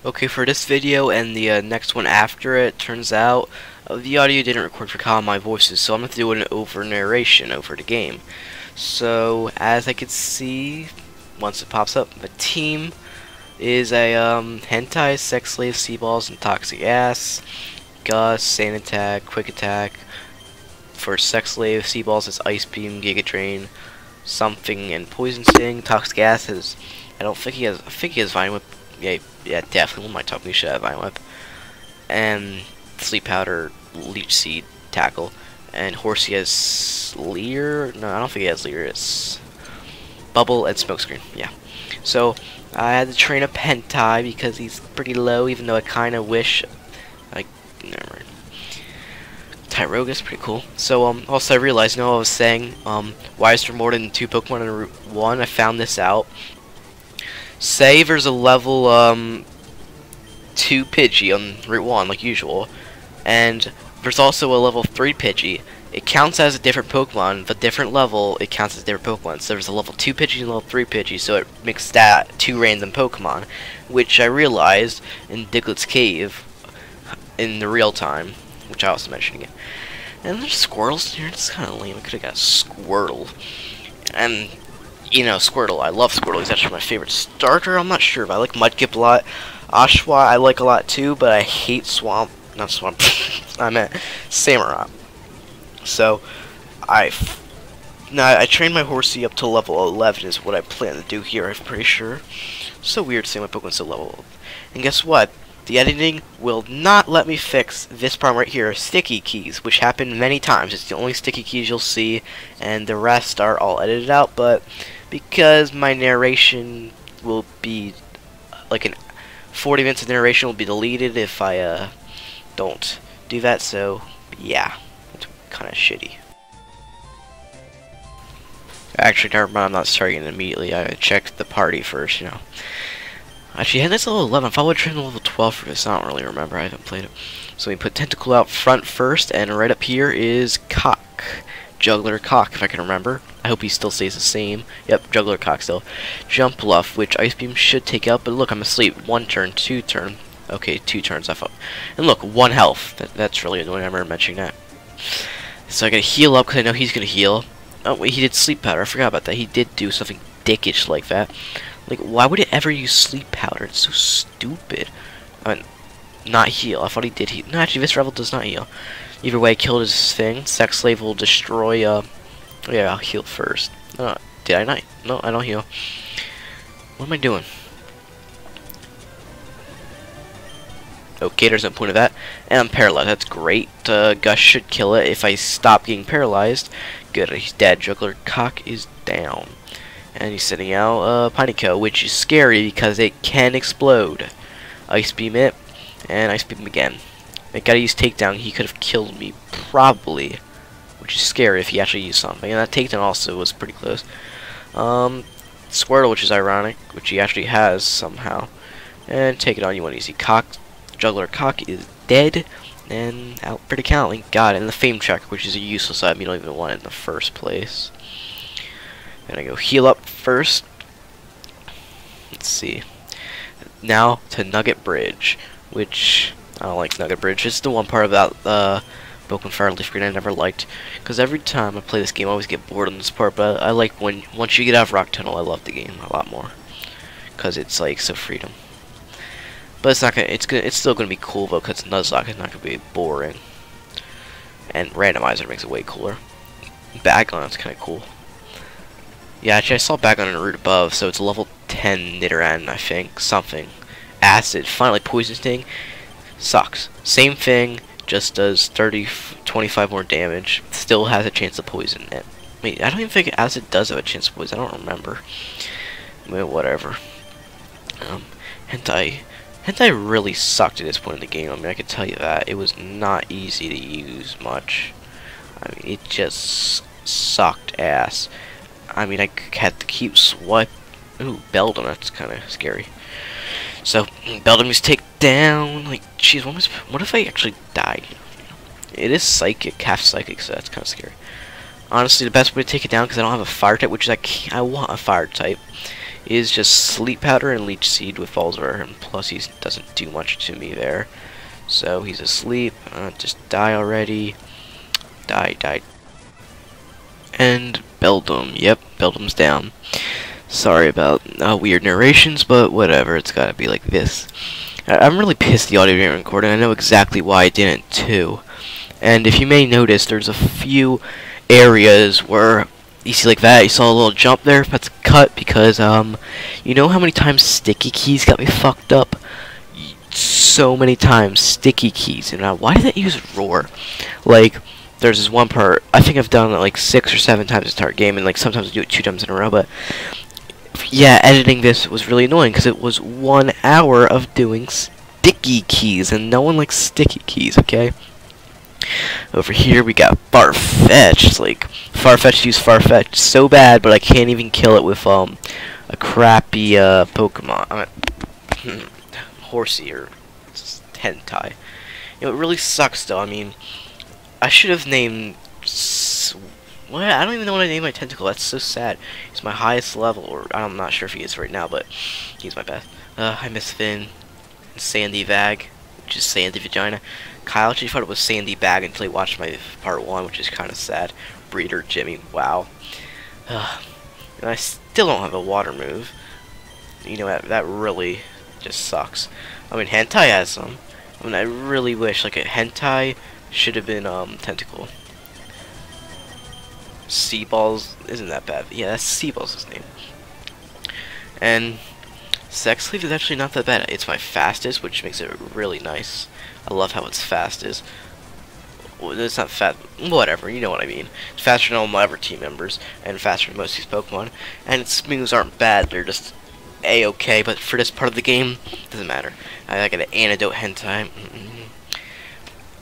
Okay, for this video and the next one after it, turns out the audio didn't record for all my voices, so I'm going to do an over narration over the game. So, as I can see, once it pops up, the team is a hentai, sex slave, sea balls, and toxic ass. Gus, sand attack, quick attack. For sex slave, sea balls is ice beam, giga drain, something, and poison sting. Toxic ass is, I think he has vine whip. Yeah, definitely. One of my top we should have vine whip. And sleep powder, leech seed, tackle, and horsey has leer. No, I don't think he has leer. It's bubble and smokescreen. Yeah. So I had to train up hentai because he's pretty low. Even though I kind of wish, never mind. Tyroga's pretty cool. So also I realized, I was saying, why is there more than 2 Pokemon in Route 1? I found this out. Say there's a level 2 Pidgey on Route 1 like usual, and there's also a level 3 Pidgey. It counts as a different Pokemon, but different level it counts as a different Pokemon. So there's a level 2 Pidgey and a level 3 Pidgey, so it makes that 2 random Pokemon, which I realized in Diglett's Cave in the real time, which I also mentioned again. And there's squirrels here. It's kind of lame. I could have got a Squirtle. And you know, Squirtle. I love Squirtle. He's actually my favorite starter. I'm not sure if I like Mudkip a lot. Oshwa I like a lot too, but I hate Swamp. Not Swamp. I meant Samurott. So I trained my horsey up to level 11 is what I plan to do here. I'm pretty sure. So weird to say my Pokemon's to level. And guess what? The editing will not let me fix this problem right here, sticky keys, which happen many times. It's the only sticky keys you'll see, and the rest are all edited out, but because my narration will be, like 40 minutes of narration will be deleted if I don't do that, so yeah, it's kind of shitty. Actually, never mind, I'm not starting it immediately. I checked the party first, you know. Actually, yeah, that's level 11. If I would train to level 12 for this, I don't really remember. I haven't played it. So we put Tentacle out front first, and right up here is Cock. Juggler Cock, if I can remember. I hope he still stays the same. Yep, Juggler Cock still. Jump Bluff, which Ice Beam should take out, but look, I'm asleep. 1 turn, 2 turn. Okay, 2 turns, I thought. And look, 1 health. That's really annoying. I remember mentioning that. So I gotta heal up, because I know he's gonna heal. Oh, wait, he did Sleep Powder. I forgot about that. He did do something dickish like that. Like, why would it ever use sleep powder? It's so stupid. I mean, not heal. I thought he did heal. No, actually, this rival does not heal. Either way, I killed his thing. Sex Slave will destroy, oh, yeah, I'll heal first. Did I not? No, I don't heal. What am I doing? Okay, there's no point of that. And I'm paralyzed. That's great. Gus should kill it if I stop getting paralyzed. Good, he's dead. Juggler Cock is down. And he's sending out Pineco, which is scary because it can explode. Ice Beam it, and Ice Beam again. I gotta use Takedown. He could have killed me, probably, which is scary if he actually used something. And that Takedown also was pretty close. Squirtle, which is ironic, which he actually has somehow. And take it on, you want easy. Juggler Cock is dead, and out for the count. Thank God. And the Fame Check, which is a useless item. You don't even want it in the first place. Gonna go heal up first. Let's see. Now to Nugget Bridge, which I don't like Nugget Bridge. It's the one part about Pokemon Fire Leaf Green I never liked, because every time I play this game I always get bored on this part. But I like when once you get out of Rock Tunnel, I love the game a lot more, because it's like so freedom. But it's not gonna. It's still gonna be cool though, because Nuzlocke is not gonna be boring, and Randomizer makes it way cooler. Bagon's kind of cool. Yeah, actually, I saw back on a route above, so it's a level 10 Nidoran, I think. Something. Acid. Finally, Poison Sting. Sucks. Same thing, just does 25 more damage. Still has a chance to poison it. Wait, I don't even think Acid does have a chance to poison. I don't remember. I mean, whatever. Hentai really sucked at this point in the game. I mean, I can tell you that. It was not easy to use much. I mean, it just sucked ass. I mean, I had to keep swipe. Ooh, Beldum, that's kind of scary. So, Beldum is take down. Like, jeez, what if I actually died? It is psychic, half psychic, so that's kind of scary. Honestly, the best way to take it down, because I don't have a fire type, which is I want a fire type, is just Sleep Powder and Leech Seed with Falzar, and plus he doesn't do much to me there. So he's asleep. Just die already. Die. And Beldum. Yep, Beldum's down. Sorry about weird narrations, but whatever. It's gotta be like this. I'm really pissed the audio didn't record, and I know exactly why I didn't too. And if you may notice, there's a few areas where you see like that. You saw a little jump there. That's cut because you know how many times sticky keys got me fucked up? So many times sticky keys. And why did that use roar? Like, there's this one part, I think I've done it like 6 or 7 times to start game, and like sometimes I do it 2 times in a row, but yeah, editing this was really annoying because it was 1 hour of doing sticky keys, and no one likes sticky keys, okay? Over here we got Farfetch'd. Like, Farfetch'd use Farfetch'd so bad, but I can't even kill it with a crappy Pokemon. Horsey or Hentai. You know, it really sucks though. I mean, I should have named. What? I don't even know what I named my Tentacle. That's so sad. He's my highest level, or I'm not sure if he is right now, but he's my best. I miss Finn and Sandy Vag, which is Sandy Vagina. Kyle actually thought it was Sandy Bag until he watched my part 1, which is kind of sad. Breeder Jimmy, wow. And I still don't have a water move. You know, that really just sucks. I mean, Hentai has some. I mean, I really wish, like, a Hentai should have been, Tentacle. Seaballs isn't that bad. Yeah, that's Seaball's his name. And Sex Sleeve is actually not that bad. It's my fastest, which makes it really nice. I love how it's fastest. Well, it's not fast. Whatever, you know what I mean. It's faster than all my other team members, and faster than most of these Pokemon. And its moves aren't bad. They're just A-okay. But for this part of the game, it doesn't matter. I got an Antidote Hentai.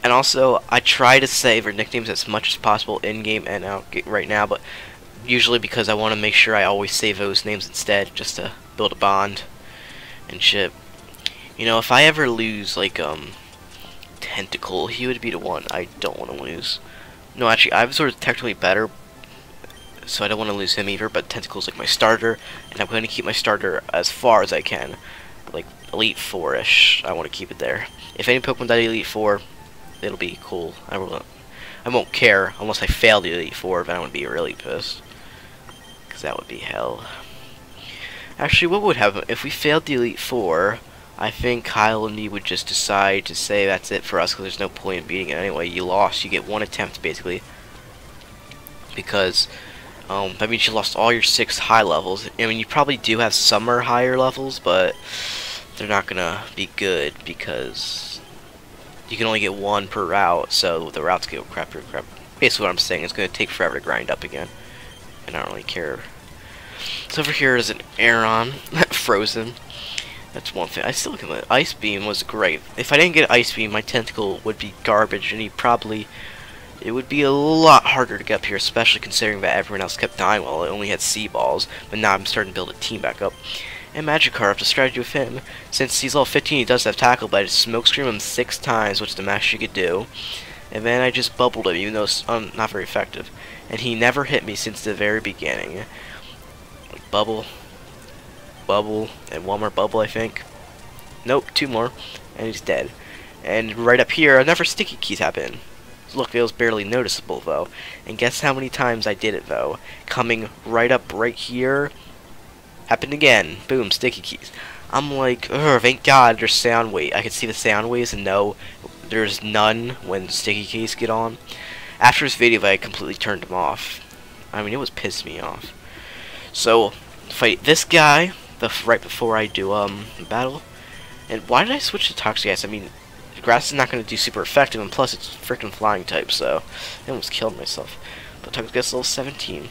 And also, I try to save her nicknames as much as possible in-game and out right now, but usually because I want to make sure I always save those names instead, just to build a bond and shit. You know, if I ever lose, like, Tentacle, he would be the one I don't want to lose. No, actually, Ivysaur's technically better, so I don't want to lose him either, but Tentacle's like my starter, and I'm going to keep my starter as far as I can. Like, Elite 4-ish, I want to keep it there. If any Pokemon die Elite 4, it'll be cool. I won't care unless I fail the Elite 4, then I would be really pissed. Because that would be hell. Actually, what would happen if we failed the Elite 4? I think Kyle and me would just decide to say that's it for us, because there's no point in beating it anyway. You lost. You get 1 attempt, basically. Because, that means you lost all your 6 high levels. I mean, you probably do have some are higher levels, but they're not gonna be good, because you can only get 1 per route, so the routes go crap. Basically what I'm saying is going to take forever to grind up again, and I don't really care. So over here is an Aeron, frozen. That's one thing. I still look at the Ice Beam was great. If I didn't get Ice Beam, my Tentacle would be garbage, and it would be a lot harder to get up here, especially considering that everyone else kept dying while it only had Sea-Balls, but now I'm starting to build a team back up. And Magikarp, the strategy with him, since he's level 15, he does have Tackle, but I just Smokescreen him 6 times, which is the max you could do. And then I just bubbled him, even though it's not very effective. And he never hit me since the very beginning. Like, bubble, and 1 more bubble, I think. Nope, 2 more, and he's dead. And right up here, another sticky keys happen. Look, it was barely noticeable, though. And guess how many times I did it, though? Coming right up right here. Happened again. Boom, sticky keys. I'm like, ugh, thank God there's sound wave. I can see the sound waves and know there's none when sticky keys get on. After this video, I completely turned them off. I mean, it was pissed me off. So, fight this guy right before I do battle. And why did I switch to Toxic Ice? I mean, Grass is not going to do super effective, and plus it's freaking flying type, so I almost killed myself. But Toxic Ice level 17.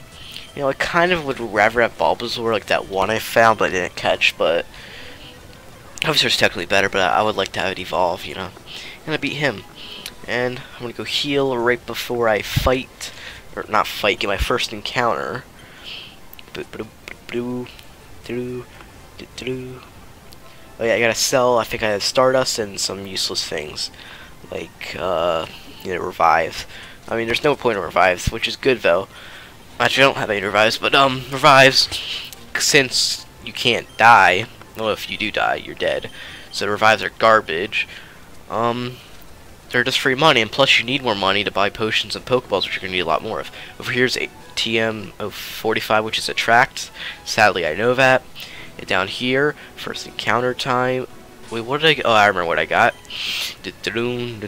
You know, I kind of would rather have Bulbasaur, like that one I found but I didn't catch, but obviously it's technically better, but I would like to have it evolve, you know. And I beat him. And I'm going to go heal right before I fight, or not fight, get my first encounter. Oh yeah, I gotta sell, I think I have Stardust and some useless things, like, you know, Revive. I mean, there's no point in Revives, which is good, though. Actually, I don't have any Revives, but, Revives, since you can't die. Well, if you do die, you're dead. So the revives are garbage. They're just free money, and plus you need more money to buy potions and Pokeballs, which you're going to need a lot more of. Over here's a TM-045, which is attract. Sadly, I know that. And down here, first encounter time. Wait, what did I get? Oh, I remember what I got. And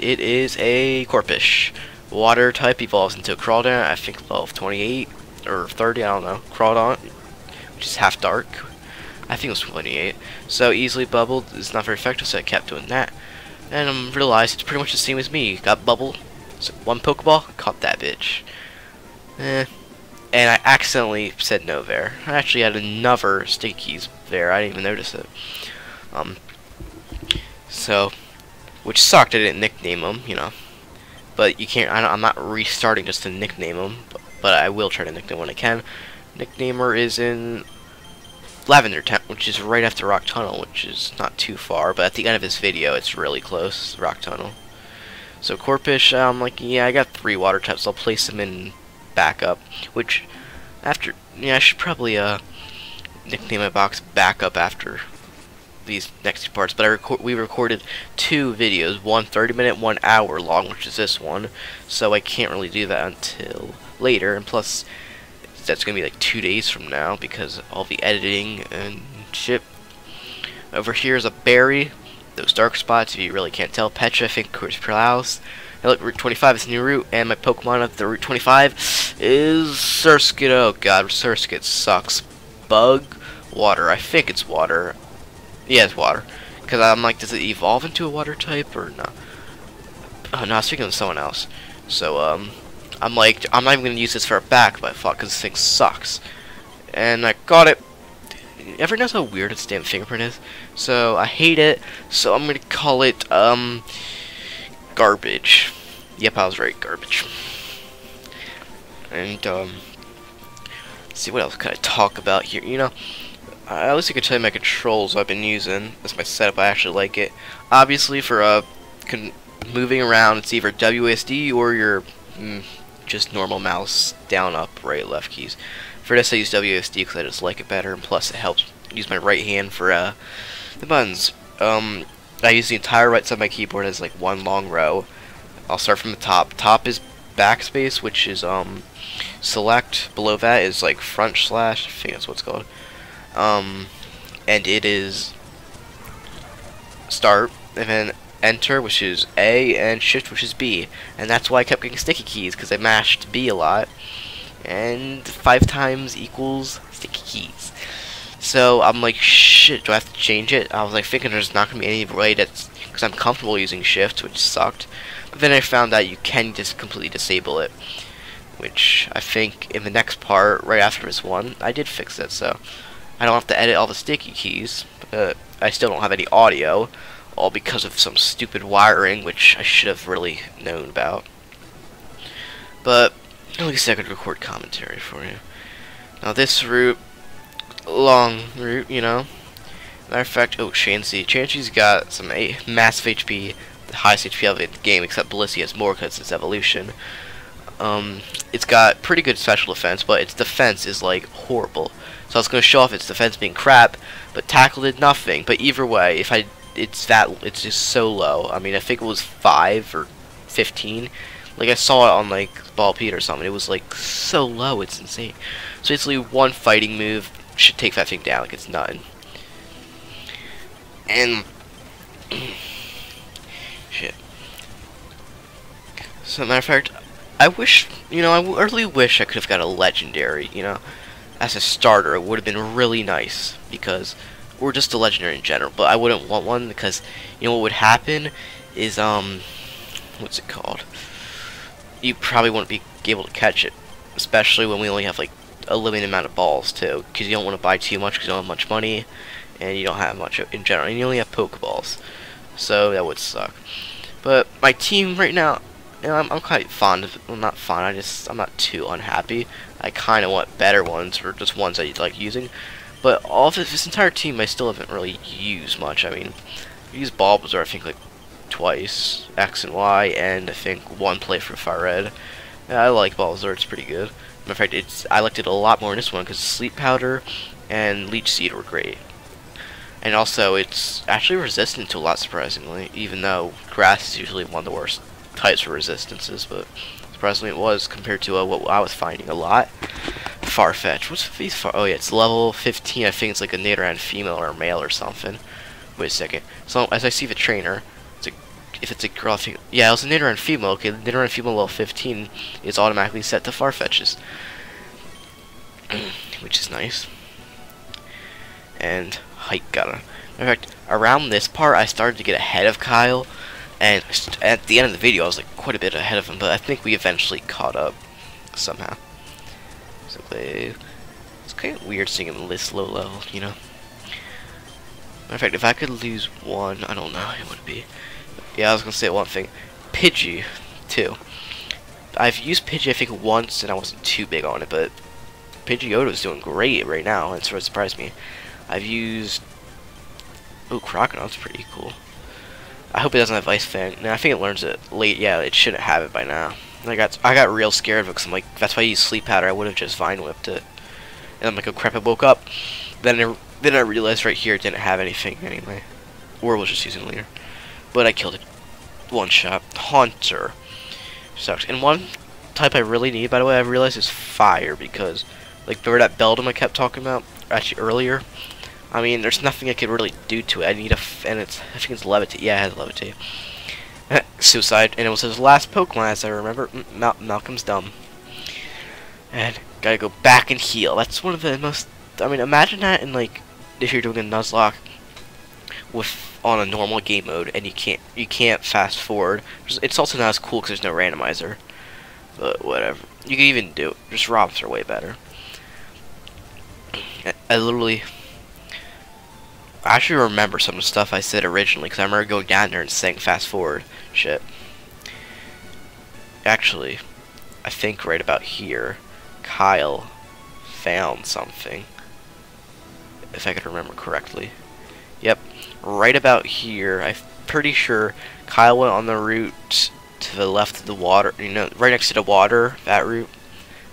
it is a Corphish. Water type, evolves into a Crawdon, I think level 28 or 30, I don't know. Crawdon, which is half dark. I think it was 28. So easily bubbled is not very effective, so I kept doing that. And I realized it's pretty much the same as me. Got bubbled, so one Pokeball, caught that bitch. And I accidentally said no there. I actually had another sticky keys there. I didn't even notice it. So, which sucked. I didn't nickname them, you know. But you can't. I'm not restarting just to nickname them. But I will try to nickname when I can. Nicknamer is in Lavender Town, which is right after Rock Tunnel, which is not too far, but at the end of this video, it's really close, Rock Tunnel. So Corphish, I'm like, yeah, I got 3 water types, I'll place them in backup, which, after, yeah, I should probably, nickname my box backup after these next 2 parts, but we recorded 2 videos, one 30-minute, 1 hour long, which is this one, so I can't really do that until later, and plus, that's gonna be like 2 days from now because of all the editing and shit. Over here is a berry. Those dark spots, if you really can't tell. Petra, I think, Coors Palaus. Hey, look, Route 25 is a new route, and my Pokemon of the Route 25 is Surskit. Oh god, Surskit sucks. Bug, water. I think it's water. Yeah, it's water. Because I'm like, does it evolve into a water type or no? Oh no, I was speaking of someone else. So, I'm like, I'm not even going to use this for a back, but fuck, because this thing sucks. And I got it. Ever notice how weird its damn fingerprint is? So, I hate it, so I'm going to call it, garbage. Yep, I was right, garbage. And, let's see, what else can I talk about here? You know, at least I could tell you my controls I've been using. That's my setup, I actually like it. Obviously, for, moving around, it's either WSD or your, just normal mouse, down, up, right, left keys. For this I use WSD because I just like it better, and plus it helps use my right hand for the buttons. I use the entire right side of my keyboard as like one long row. I'll start from the top. Top is backspace, which is select. Below that is like front slash, I think that's what it's called. And it is start, and then enter, which is A, and shift, which is B. And that's why I kept getting sticky keys, because I mashed B a lot. And 5 times equals sticky keys. So I'm like, shit, do I have to change it? I was like thinking there's not going to be any way that's, because I'm comfortable using shift, which sucked. But then I found that you can just completely disable it, which I think in the next part, right after this one, I did fix it. So I don't have to edit all the sticky keys, but I still don't have any audio. All because of some stupid wiring, which I should have really known about. But at least I could record commentary for you. Now this route, long route, you know. Matter of fact, oh, Chansey. Chansey's got some massive HP, the highest HP of the game, except Blissey has more because it's evolution. It's got pretty good special defense, but its defense is like horrible. So I was going to show off its defense being crap, but tackle did nothing. But either way, if I it's just so low. I mean, I think it was 5 or 15. Like, I saw it on, like, Ball Pete or something. It was, like, so low. It's insane. So, basically, one fighting move should take that thing down. Like, it's nothing. And shit. So, matter of fact, I wish, you know, I really wish I could have got a legendary, you know, as a starter. It would have been really nice, because, or just a legendary in general, but I wouldn't want one, because, you know, what would happen is, what's it called? You probably wouldn't be able to catch it, especially when we only have, like, a limited amount of balls, too, because you don't want to buy too much, because you don't have much money, and you don't have much in general, and you only have Pokeballs, so that would suck. But my team right now, you know, I'm quite fond of it. Well, not fond, I'm not too unhappy. I kind of want better ones, or just ones that you like using. But all of this entire team I still haven't really used much. I mean, I used Bulbasaur, I think, like, twice, X and Y, and I think one playthrough Fire Red. Yeah, I like Bulbasaur, it's pretty good. In fact, I liked it a lot more in this one, because Sleep Powder and Leech Seed were great. And also, it's actually resistant to a lot, surprisingly, even though grass is usually one of the worst types for resistances, but surprisingly it was compared to what I was finding a lot. Farfetch. What's these far? Oh yeah, it's level 15. I think it's like a Nidoran female or a male or something. Wait a second. So as I see the trainer, if it's a girl, I think, yeah, it was a Nidoran female. Okay, the Nidoran female level 15 is automatically set to Farfetches, which is nice. And Hike got him. In fact, around this part, I started to get ahead of Kyle, and at the end of the video, I was like quite a bit ahead of him. But I think we eventually caught up somehow. So it's kind of weird seeing him this low level, you know. Matter of fact, if I could lose one, I don't know who it would be. Yeah, I was gonna say one thing. Pidgey, too. I've used Pidgey, I think, once, and I wasn't too big on it, but Pidgeotto is doing great right now, and sort of surprised me. I've used... Oh, Crocodile's pretty cool. I hope it doesn't have Ice Fang. No, I think it learns it late. Yeah, it shouldn't have it by now. I got real scared of it, because I'm like, that's why I used Sleep Powder. I would have just Vine Whipped it. And I'm like, oh crap, I woke up. Then I realized right here it didn't have anything anyway. Or was just using Leer. But I killed it. One shot. Haunter. Sucks. And one type I really need, by the way, I realized is Fire, because, like, remember that Beldum I kept talking about, actually, earlier? I mean, there's nothing I could really do to it. I need and I think it's Levitate. Yeah, it has Levitate. Suicide, and it was his last Pokemon, as I remember. Malcolm's dumb. And gotta go back and heal. That's one of the most... I mean, imagine that in, like, if you're doing a Nuzlocke on a normal game mode, and you can't fast forward. It's also not as cool because there's no randomizer. But whatever. You can even do it. Just ROMs are way better. I actually remember some of the stuff I said originally, because I remember going down there and saying fast forward shit. Actually, I think right about here, Kyle found something, if I could remember correctly. Yep, right about here, I'm pretty sure Kyle went on the route to the left of the water, you know, right next to the water, that route.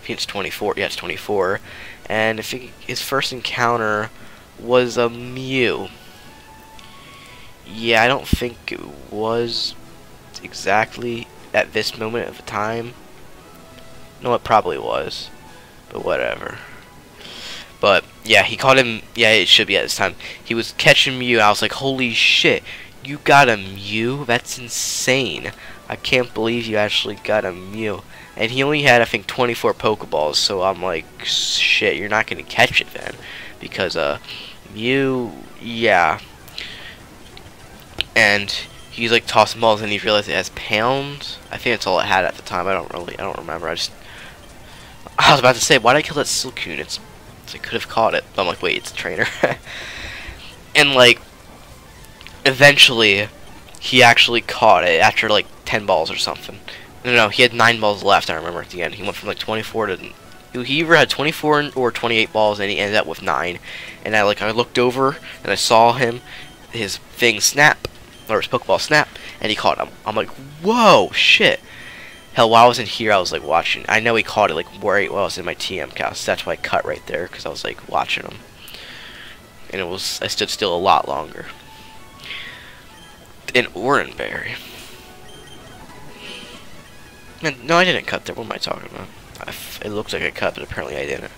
I think it's 24, yeah, it's 24. And I think his first encounter was a Mew. Yeah, I don't think it was exactly at this moment of time. No, it probably was, but whatever. But yeah, he caught him. Yeah, it should be at this time. He was catching Mew. I was like, holy shit, you got a Mew? That's insane. I can't believe you actually got a Mew. And he only had, I think, 24 Pokeballs. So I'm like, shit, you're not gonna catch it then, because Mew, yeah. And he's like tossing balls, and he realized it has pounds. I think that's all it had at the time. I don't remember. I was about to say, why did I kill that Silcoon? I could have caught it, but I'm like, wait, it's a trainer. And like, eventually, he actually caught it after like 10 balls or something. No, he had 9 balls left. I remember at the end, he went from like 24 to. He either had 24 or 28 balls, and he ended up with 9. And I looked over and I saw his thing snap, or his Pokeball snap, and he caught him. I'm like, whoa, shit. Hell, while I was in here, I was like watching. I know he caught it like while I was in my TM cast. That's why I cut right there, because I was like watching him. And I stood still a lot longer. An Oranberry. Man, no, I didn't cut there. What am I talking about? It looks like I cut, but apparently I didn't.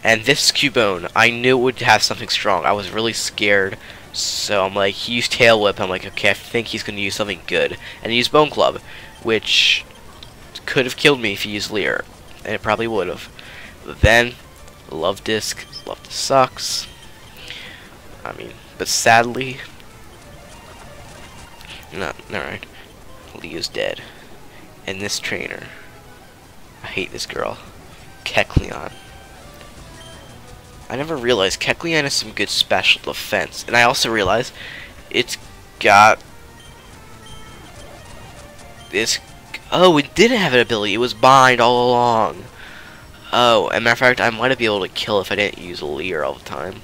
And this Cubone, I knew it would have something strong. I was really scared. So I'm like, he used Tail Whip. I'm like, okay, I think he's going to use something good. And he used Bone Club, which could have killed me if he used Leer. And it probably would have. But then, Love Disc sucks. I mean, but sadly, never mind. Leo's dead. And this trainer, I hate this girl, Kecleon. I never realized Kecleon has some good special defense, and I also realized it's got this. Oh, it didn't have an ability. It was bind all along. Oh, as a matter of fact, I might have been able to kill if I didn't use Leer all the time.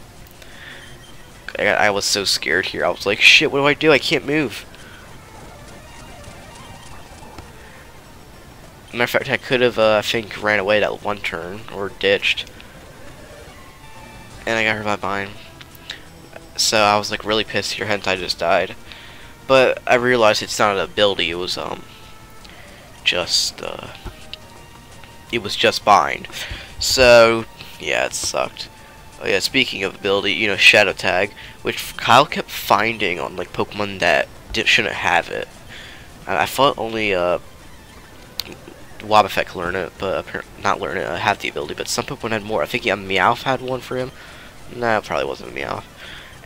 I was so scared here. I was like, shit, what do I do? I can't move. Matter of fact, I could have, I think, ran away that one turn, or ditched. and I got hurt by mine. So I was like really pissed your hentai just died. But I realized it's not an ability, it was just it was just bind. So yeah, it sucked. Oh yeah, speaking of ability, you know, Shadow Tag, which Kyle kept finding on like Pokemon that shouldn't have it. I thought only Wobbuffet could learn it, but apparently not learn it, have the ability, but some Pokemon had more. I think Meowth had one for him. No, it probably wasn't Meowth.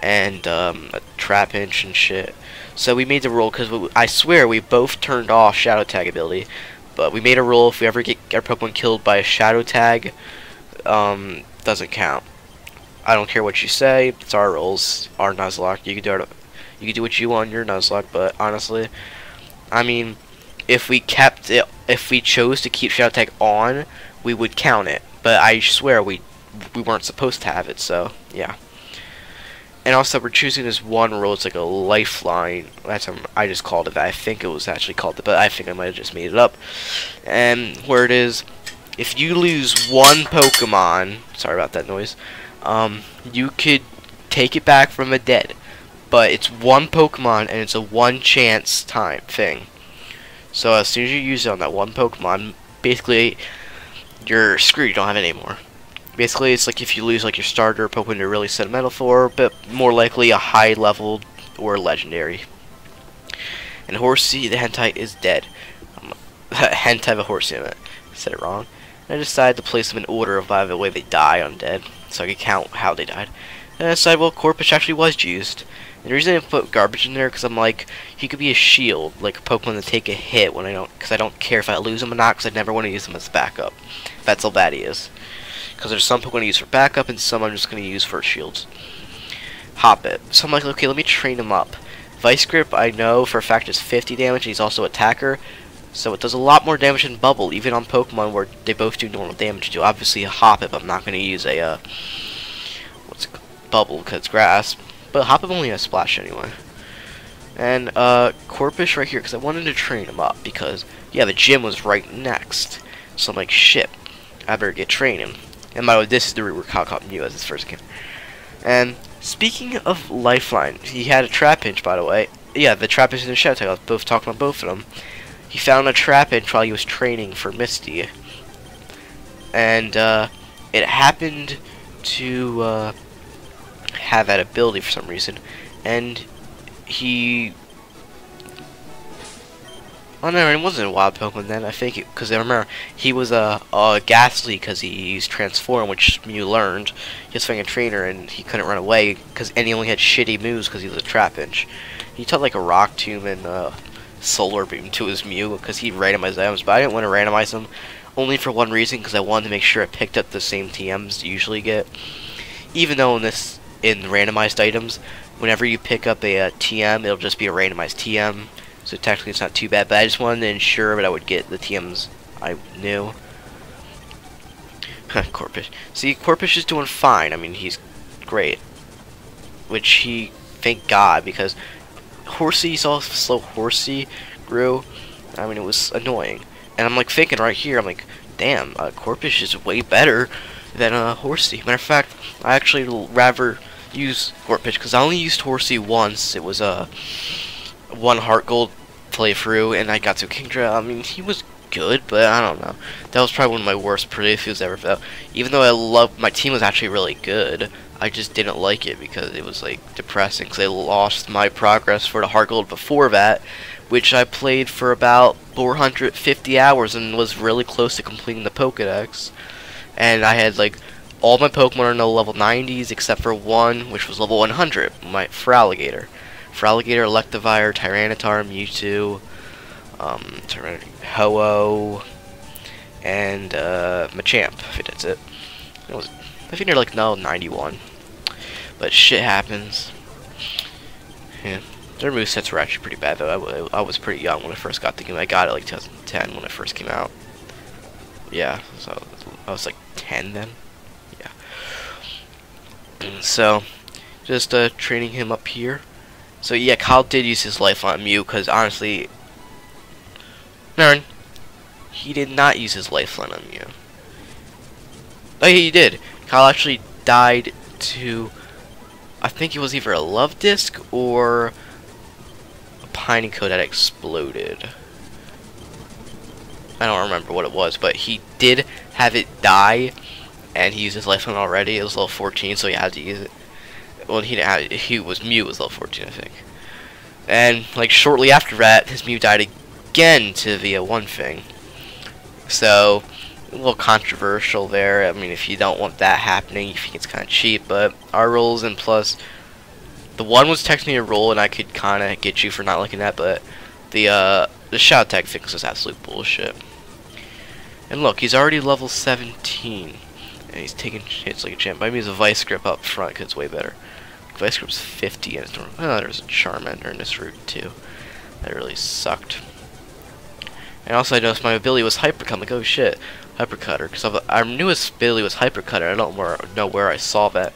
And a Trapinch and shit. So we made the rule, because I swear we both turned off Shadow Tag ability, but we made a rule, if we ever get our Pokemon killed by a Shadow Tag, doesn't count. I don't care what you say, it's our rules, our Nuzlocke. You can do what you want on your Nuzlocke, but honestly, I mean, if we kept it, if we chose to keep Shadow Tag on, we would count it. But I swear we weren't supposed to have it, so yeah. And also, we're choosing this one rule. It's like a lifeline. That's I just called it that. I think it was actually called it, but I think I might have just made it up. And where it is, if you lose one Pokemon, sorry about that noise, you could take it back from the dead. But it's one Pokemon, and it's a one chance time thing. So as soon as you use it on that one Pokemon, basically you're screwed. You don't have it anymore. Basically, it's like if you lose like your starter Pokemon you're really sentimental for, but more likely a high level or legendary. And Horsey, the hentai, is dead. Hentai of a Horsey in it. I said it wrong. And I decided to place them in order of by the way they die undead, so I could count how they died. And I decided, well, Corpus actually was used. And the reason I put garbage in there, because I'm like, he could be a shield, like a Pokemon to take a hit when because I don't care if I lose him or not, because I never want to use him as backup. That's how bad he is. Because there's some Pokemon I use for backup, and some I'm just going to use for shields. Hoppip. So I'm like, okay, let me train him up. Vice Grip, I know for a fact is 50 damage, and he's also attacker. So it does a lot more damage than Bubble, even on Pokemon where they both do normal damage to. Obviously, a Hoppip, I'm not going to use a, Bubble, because it's grass. But Hoppip only has Splash anyway. And, Corpus right here, because I wanted to train him up, because, yeah, the gym was right next. So I'm like, shit, I better get training. And by the way, this is the route where Kyle caught Mew as his first game. And speaking of Lifeline, he had a Trapinch, by the way. Yeah, the Trapinch and the Shadow Tag, I was both talking about both of them. He found a Trapinch while he was training for Misty. And it happened to have that ability for some reason. And he... Oh no, it wasn't a wild Pokemon then. I think because I remember he was a Ghastly because he used Transform, which Mew learned. He was fighting a trainer and he couldn't run away because he only had shitty moves because he was a Trapinch. He taught like a Rock Tomb and Solar Beam to his Mew because he randomized items, but I didn't want to randomize them only for one reason, because I wanted to make sure I picked up the same TMs you usually get. Even though in randomized items, whenever you pick up a TM, it'll just be a randomized TM. So technically it's not too bad, but I just wanted to ensure that I would get the TMs I knew. Corpus. See, Corpus is doing fine. I mean, he's great. Which thank God, because Horsey, you saw how slow Horsey grew? I mean, it was annoying. And I'm like thinking right here, I'm like, damn, Corpus is way better than Horsey. Matter of fact, I actually rather use Corpus, because I only used Horsey once. It was one Heart Gold playthrough, and I got to Kingdra. I mean, he was good, but I don't know. That was probably one of my worst playthroughs ever felt. Even though my team was actually really good, I just didn't like it because it was like depressing. Because I lost my progress for the Heart Gold before that, which I played for about 450 hours and was really close to completing the Pokédex. And I had like all my Pokemon are in the level 90s except for one, which was level 100, for Alligator. For Alligator, Electivire, Tyranitar, Mewtwo, Ho-Oh, and Machamp. I think that's it. I think they're like 91. But shit happens. Yeah. Their movesets were actually pretty bad though. I was pretty young when I first got the game. I got it like 2010 when it first came out. Yeah, so I was like 10 then. Yeah. So, just training him up here. So yeah, Kyle did use his Lifeline on Mew, because honestly, Nern, he did not use his Lifeline on Mew. Oh, he did. Kyle actually died to, I think it was either a love disc or a pining cone that exploded. I don't remember what it was, but he did have it die, and he used his lifeline already. It was level 14, so he had to use it. Well, he didn't have, Mew was level 14, I think. And like shortly after that, his Mew died again to the one thing. So a little controversial there. I mean, if you don't want that happening, you think it's kind of cheap. But our rules, and plus, the one was technically a rule, and I could kind of get you for not liking that. But the shadow tag fix is absolute bullshit. And look, he's already level 17, and he's taking hits like a champ. I mean, he's a Vice Grip up front because it's way better. Vice Grip's 50, and it's normal. Oh, there's a Charmander in this route too. That really sucked. And also, I noticed my ability was Hypercut. I'm like, oh shit, Hypercutter. Because our newest ability was Hypercutter. I don't know where I saw that,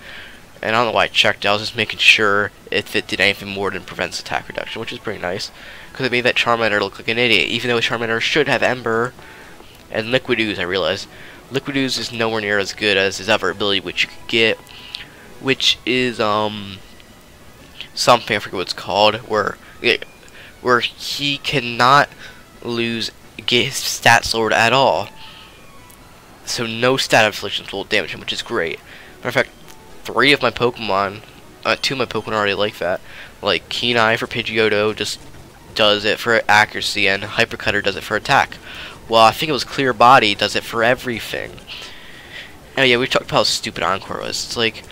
and I don't know why I checked. I was just making sure if it did anything more than prevents attack reduction, which is pretty nice. Because it made that Charmander look like an idiot, even though Charmander should have Ember and Liquid Ooze. I realized Liquid Ooze is nowhere near as good as his other ability, which you could get, which is something, I forget what it's called, where he cannot get his stats lowered at all. So no stat afflictions will damage him, which is great. Matter of fact, 2 of my Pokemon already like that. Like Keen Eye for Pidgeotto just does it for accuracy, and Hypercutter does it for attack. Well, I think it was Clear Body does it for everything. Oh yeah, we talked about how stupid Encore was. It's like,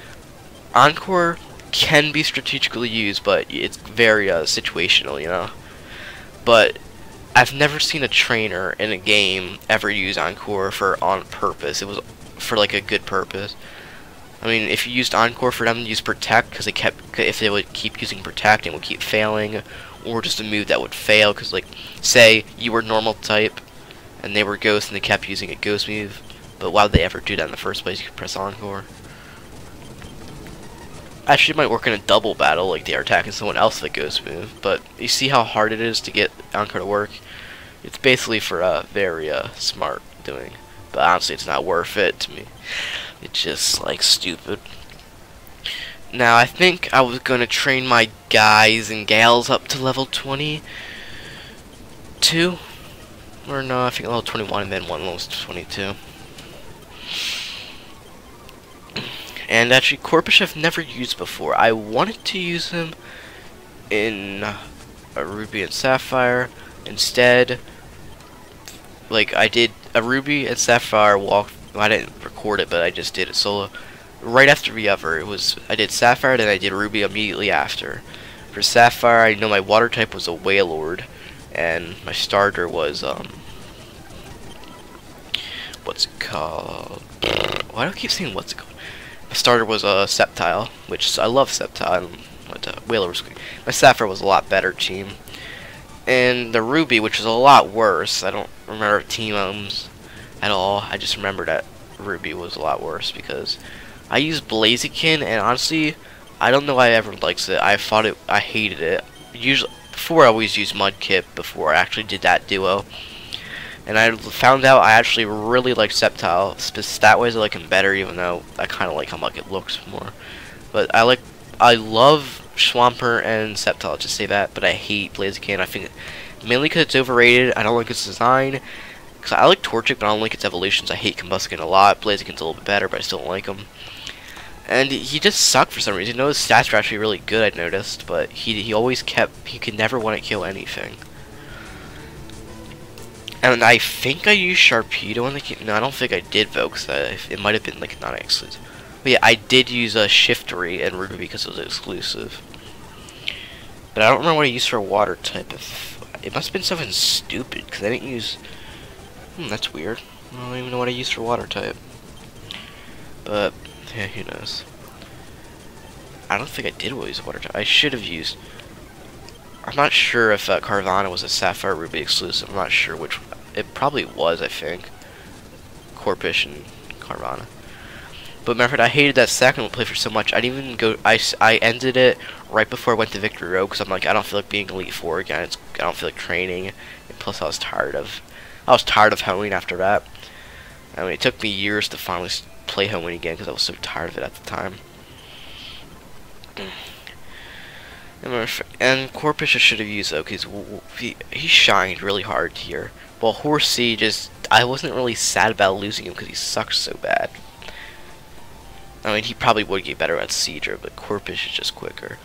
Encore can be strategically used, but it's very situational, you know. But I've never seen a trainer in a game ever use Encore on purpose. It was for like a good purpose. I mean, if you used Encore for them to use Protect, because if they would keep using Protect, it would keep failing, or just a move that would fail, because like, say you were normal type, and they were Ghost, and they kept using a Ghost move, but why would they ever do that in the first place? You could press Encore. Actually, it might work in a double battle, like they are attacking someone else with a Ghost move, but you see how hard it is to get Encore to work? It's basically for very smart doing, but honestly it's not worth it to me. It's just like stupid. Now I think I was gonna train my guys and gals up to level 22, or no, I think level 21 and then one level 22. And actually, Corpus I've never used before. I wanted to use him in a Ruby and Sapphire. Instead, like, I did a Ruby and Sapphire walk. Well, I didn't record it, but I just did it solo. Right after the other, I did Sapphire, then I did Ruby immediately after. For Sapphire, I know my water type was a Wailord, and my starter was what's it called? Why do I keep saying what's it called? My starter was a Sceptile, which I love Sceptile. But Wailord was good. My Sapphire was a lot better team. And the Ruby, which was a lot worse. I don't remember team at all. I just remember that Ruby was a lot worse because I used Blaziken, and honestly, I don't know why I ever liked it. I hated it. Usually, before I always used Mudkip before I actually did that duo. And I found out I actually really like Sceptile. Stat-wise, I like him better, even though I kind of like how like it looks more. But I love Swampert and Sceptile, just say that. But I hate Blaziken. I think mainly because it's overrated. I don't like its design. Cause I like Torchic, but I don't like its evolutions. I hate Combusken a lot. Blaziken's a little bit better, but I still don't like him. And he just sucked for some reason. You know, his stats were actually really good, I noticed. But he always he could never want to kill anything. And I think I used Sharpedo in the game. No, I don't think I did though, because it might have been like not exclusive. But yeah, I did use a Shiftry and Ruby because it was exclusive. But I don't remember what I used for a water type. It must have been something stupid, because I didn't use... that's weird. I don't even know what I used for water type. But, yeah, who knows. I don't think I did use water type. I should have used... I'm not sure if Carvanha was a Sapphire Ruby exclusive. I'm not sure which... It probably was, I think. Corpus and Carvanha. But remember, I hated that second playthrough so much. I didn't even go... I ended it right before I went to Victory Road, because I'm like, I don't feel like being Elite Four again. I don't feel like training. And plus, I was tired of Halloween after that. I mean, it took me years to finally play Halloween again, because I was so tired of it at the time. And Corpus I should have used though, because he shined really hard here. Well, Horsey I wasn't really sad about losing him because he sucks so bad. I mean, he probably would get better at Seedra, but Corpus is just quicker.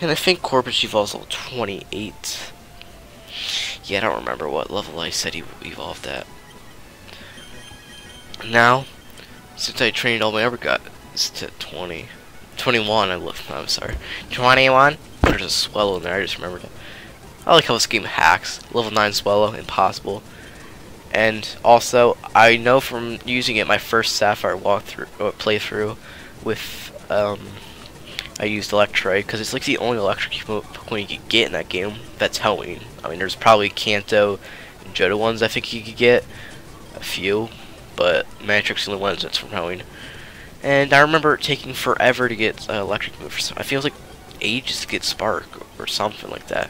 And I think Corpus evolves level 28. Yeah, I don't remember what level I said he evolved at. Now, since I trained all my ever got is to 21, I'm sorry. 21? There's a Swellow in there, I just remembered it. I like how this game hacks. Level 9 Swellow, impossible. And also, I know from using it my first Sapphire playthrough with, I used Electrike, because it's like the only electric Pokemon you could get in that game that's Halloween. I mean, there's probably Kanto and Johto ones I think you could get. A few. But Mantrix the only one that's from Halloween. And I remember it taking forever to get electric move. I feel like ages to get Spark or something like that.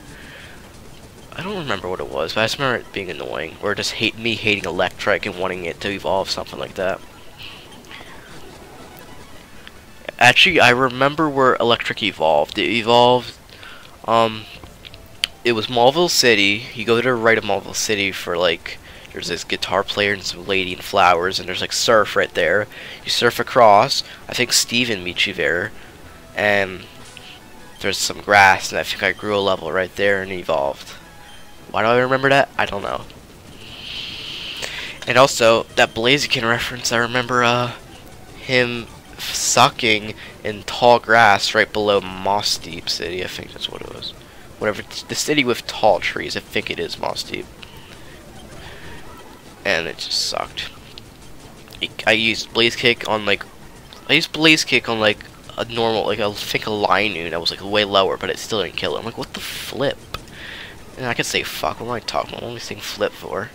I don't remember what it was, but I just remember it being annoying. Or just me hating Electric and wanting it to evolve, something like that. Actually, I remember where Electric evolved. It evolved, it was Maulville City. You go to the right of Maulville City for like, there's this guitar player and some lady and flowers, and there's like surf right there. You surf across. I think Steven meets you there, and there's some grass, and I think I grew a level right there and evolved. Why do I remember that? I don't know. And also, that Blaziken reference, I remember him sucking in tall grass right below Moss Deep City. I think that's what it was. Whatever, the city with tall trees. I think it is Moss Deep. And it just sucked. I used Blaze Kick on like a normal, like I think a Linoon that was like way lower, but it still didn't kill it. I'm like, what the flip? And I could say fuck. What am I talking about? I'm only saying flip for.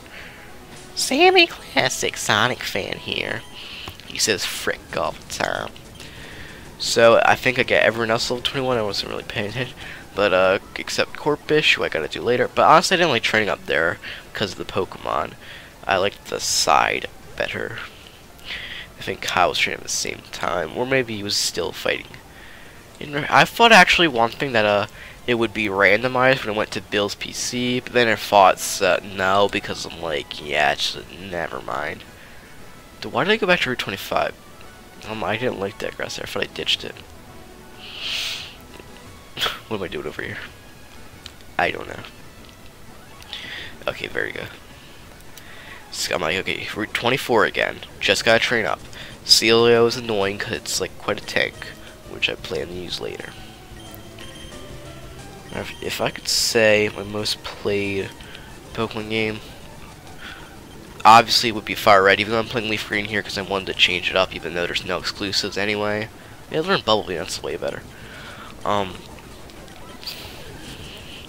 Sammy Classic Sonic fan here. He says frick all the time. So I think I got everyone else level 21. I wasn't really paying attention, but except Corpus, who I gotta do later. But honestly, I didn't like training up there because of the Pokemon. I liked the side better. I think Kyle was training at the same time, or maybe he was still fighting. I thought actually one thing that it would be randomized when I went to Bill's PC, but then I thought no, because I'm like, yeah, just never mind. Why did I go back to Route 25? I didn't like that grass there. I thought I ditched it. What am I doing over here? I don't know. Okay, very good. So I'm like, okay, Route 24 again. Just gotta train up. Celio is annoying because it's like quite a tank, which I plan to use later. If I could say my most played Pokemon game, obviously it would be Fire Red, even though I'm playing Leaf Green here because I wanted to change it up, even though there's no exclusives anyway. Yeah, learn Bubble Beam, that's way better.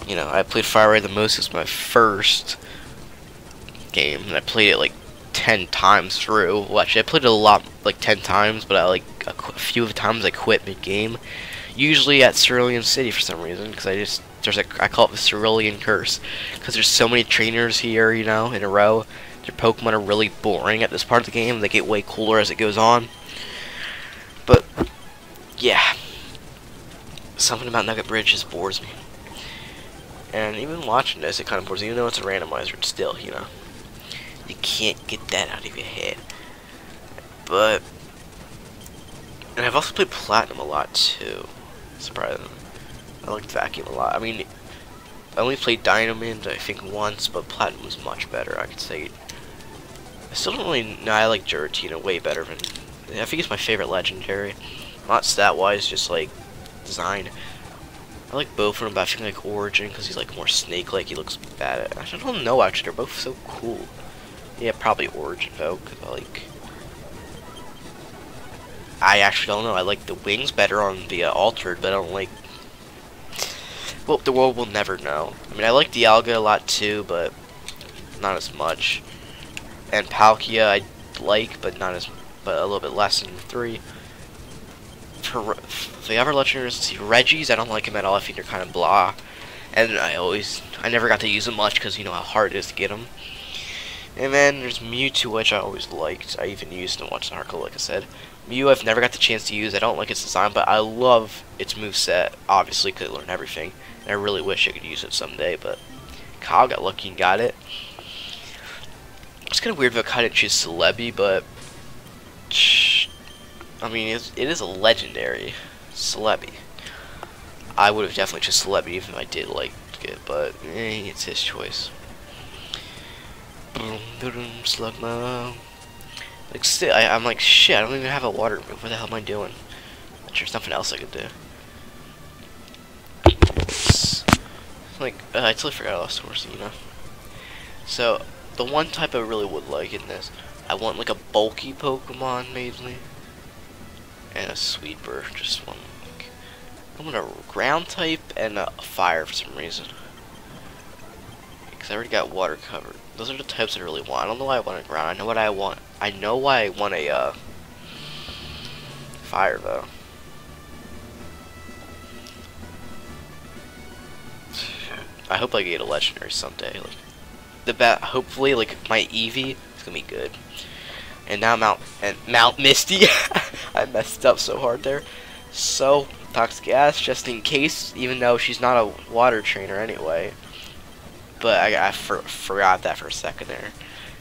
You know, I played Fire Red the most. It was my first game, and I played it like 10 times through. Well, actually, I played it a lot, like 10 times, but a few of the times I quit mid-game. Usually at Cerulean City for some reason, because I call it the Cerulean Curse, because there's so many trainers here, you know, in a row. Their Pokemon are really boring at this part of the game. They get way cooler as it goes on. But yeah, something about Nugget Bridge just bores me. And even watching this, it kind of bores me, even though it's a randomizer. It's still, you know, you can't get that out of your head. But, and I've also played Platinum a lot too. Surprisingly, I liked Vacuum a lot. I mean, I only played Diamond I think once, but Platinum was much better. I could say. I still don't really know. I like Giratina way better than. I think it's my favorite legendary. Not stat wise, just like design. I like both of them, but I think like Origin because he's like more snake-like. He looks bad at. I don't know actually. They're both so cool. Yeah, probably Origin though, because I actually don't know. I like the wings better on the Altered, but I don't like. Well, the world will never know. I mean, I like Dialga a lot too, but not as much. And Palkia I like, but not as, but a little bit less than 3. For the other legendaries, see Reggie's, I don't like him at all. I think they're kind of blah, and I never got to use them much because you know how hard it is to get them. And then there's Mewtwo, which I always liked. I even used him once in Hardcore, like I said. Mew I've never got the chance to use. I don't like its design, but I love its moveset, obviously, because I learned everything. And I really wish I could use it someday, but Kyle got lucky and got it. It's kind of weird if I didn't choose Celebi, but I mean, it is a legendary Celebi. I would have definitely chosen Celebi even if I did like it, but it's his choice. Slugma. Like, I'm like, shit, I don't even have a water move. What the hell am I doing? There's nothing else I could do. Like, I totally forgot I lost horse, you know. So, the one type I really would like in this, I want like a bulky Pokemon, mainly. And a sweeper, just one. Like, I want a ground type and a fire for some reason. Because I already got water covered. Those are the types I really want. I don't know why I want a ground. I know what I want. I know why I want a fire though. I hope I get a legendary someday. Like hopefully, like my Eevee is gonna be good. And now Mount Misty. I messed up so hard there. So Toxic Gas, just in case, even though she's not a water trainer anyway. But I forgot that for a second there.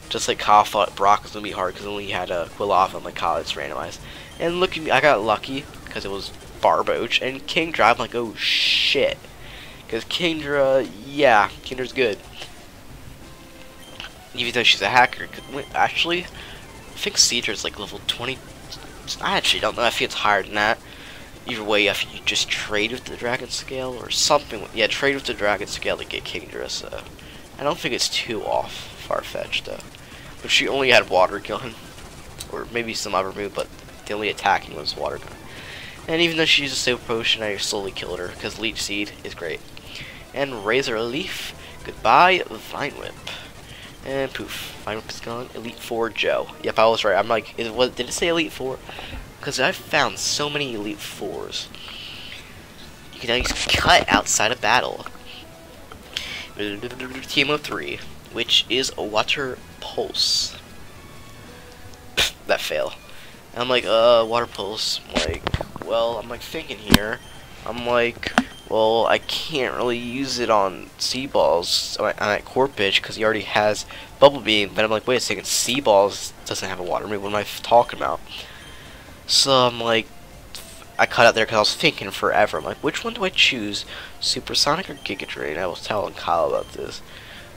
Just like Kyle thought Brock was gonna be hard because only he had a Quilloff and like Kyle, it's randomized. And look at me, I got lucky because it was Barboach and Kingdra. I'm like, oh shit, because Kingdra, yeah, Kingdra's good. Even though she's a hacker, actually, I think Cedra's like level 20. I actually don't know. I think it's higher than that. Either way, if you just trade with the Dragon Scale or something, yeah, trade with the Dragon Scale to get Kingdra. So I don't think it's too far-fetched though. But she only had Water Gun, or maybe some other move, but the only attacking was Water Gun. And even though she used a Soap Potion, I slowly killed her because Leech Seed is great. And Razor Leaf, goodbye Vine Whip. And poof, Vine Whip is gone. Elite 4 Joe. Yep, I was right. I'm like, did it say Elite 4? Because I've found so many Elite 4s. You can now use Cut outside of battle. Team 3, which is a Water Pulse. That fail. And I'm like, Water Pulse. I'm like, well, I'm like thinking here. I'm like, well, I can't really use it on Sea-Balls on that Core Pitch because he already has Bubble Beam. But I'm like, wait a second, Sea-Balls doesn't have a water move. What am I talking about? So I'm like, I cut out there because I was thinking forever. I'm like, which one do I choose? Supersonic or Giga Drain? I was telling Kyle about this.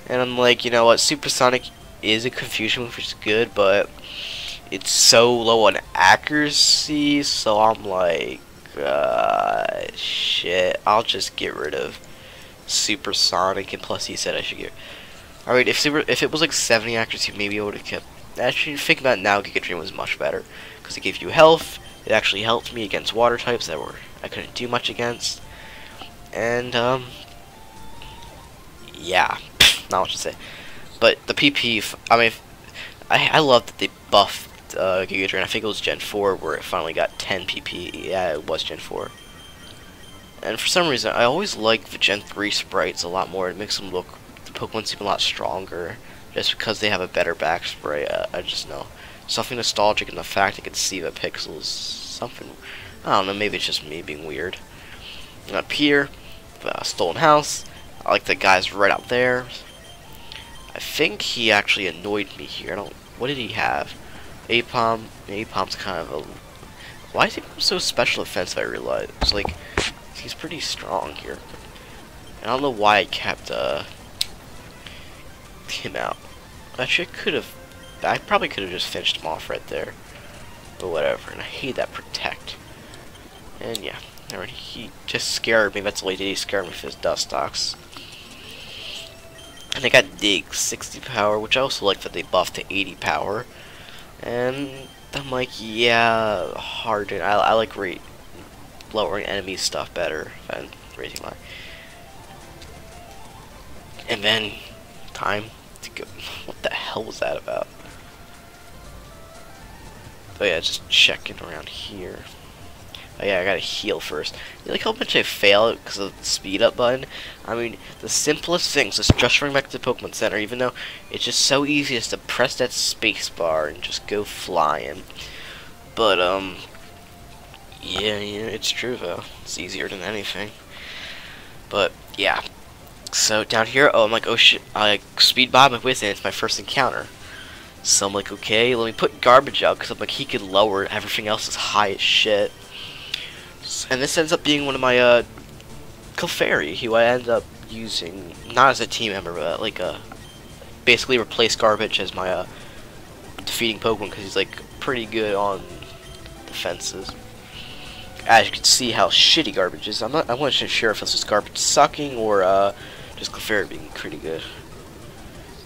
And I'm like, you know what? Supersonic is a confusion move, which is good, but it's so low on accuracy. So I'm like, shit. I'll just get rid of Supersonic. And plus, he said I should get. Alright, if it was like 70 accuracy, maybe I would have kept. Actually, think about it now, Giga Drain was much better. Because it gave you health, it actually helped me against water types that I couldn't do much against, and yeah, not much to say. But the PP, I mean, I love that they buffed Giga Drain. I think it was Gen 4 where it finally got 10 PP. Yeah, it was Gen 4. And for some reason, I always like the Gen 3 sprites a lot more. It makes them look, the Pokemon seem a lot stronger, just because they have a better back spray. I just know. Something nostalgic in the fact I could see the pixels. Something, I don't know, maybe it's just me being weird. And up here, Stolen House. I like the guys right out there. I think he actually annoyed me here. What did he have? Apom. Apom's kind of a. Why is he so special offensive? I realize it's like he's pretty strong here. And I don't know why I kept him out. Actually, I probably could have just finished him off right there. But whatever. And I hate that Protect. And yeah. He just scared me. That's the way he scared me with his Dustox. And I got Dig 60 power, which I also like that they buffed to 80 power. And I'm like, yeah, harden. I like lowering enemy stuff better than raising mine. And then time to go. What the hell was that about? Oh yeah, just checking around here. Oh yeah, I gotta heal first. You like how much I fail because of the speed up button? I mean, the simplest things is just running back to the Pokemon Center, even though it's just so easy just to press that space bar and just go flying. But yeah, it's true though. It's easier than anything. But yeah. So down here, oh, I'm like, oh shit, I like speed by my with it. It's my first encounter. So I'm like, okay, let me put garbage out because I'm like, he could lower it. Everything else is high as shit. And this ends up being one of my Clefairy, who I ended up using not as a team member, but like basically replace garbage as my defeating Pokemon because he's like pretty good on defenses. As you can see how shitty garbage is. I wasn't sure if this was garbage sucking or just Clefairy being pretty good.